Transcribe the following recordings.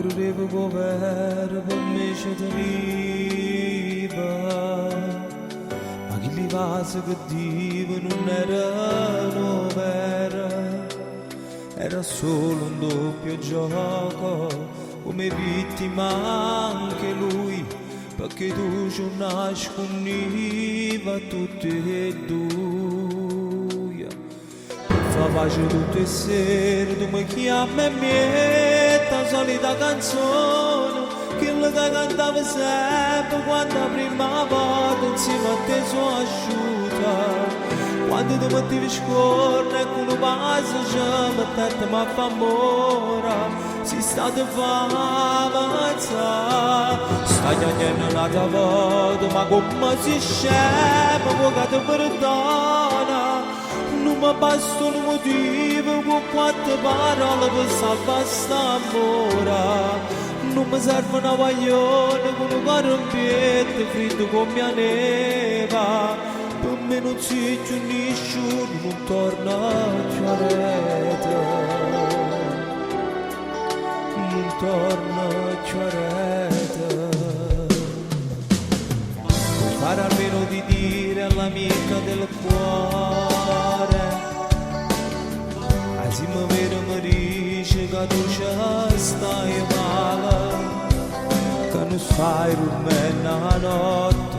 credevo povero per me ci teneva, ma chi li va che Dio non erano vera, era solo un doppio gioco, come vittima anche lui, perché tu ci nascondiva tutti e due. Per pace tutte le sere tu mi chiami e mietta solita canzone, quella che cantava sempre quando la prima volta insieme a te sono asciutta. Quando tu mettevi scorna e con un vaso ci mettete ma fa amore, si state fa avanzare. Stai chiedendo una tua volta, ma come si scema, vuoi che ti perdona? Non mi basta un motivo con quante parole per salvare st'amore. Non mi serve una guaglione con un cuore in piedi fritto come la neve. Per me non si c'è nessuno, non torna più a rete, non torna più a rete. Puoi fare almeno di dire all'amica del cuore, se mi vede mi dice che tu ci stai male, che non stai rumendo la notte,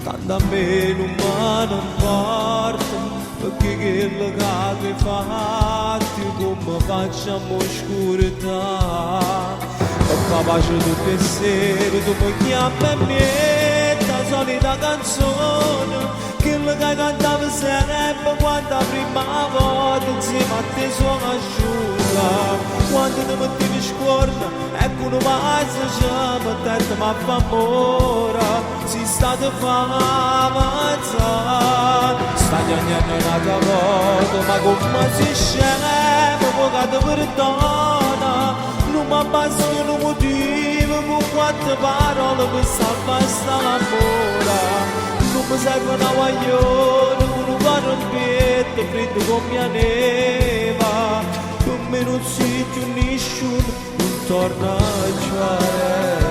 tanto a me non mi importa, perché quello che hai fatto come facciamo oscurità. E pace tutte le sere tu mi chiami e mietta solita canzone, quello che cantava sempre quando la prima volta insieme a te sono asciutta. Quando ti mettevi scorna e con un vaso ci mettete ma fa amore, si state fa avanzare. Stai chiedendo una tua volta, ma come si scema, vuoi che ti perdona? Non mi basta un motivo con quante parole per salvare st'amore. Non mi serve una guaglione con un cuore in piedi freddo come la neve. Per me non si più nessuno, non torna a giocare.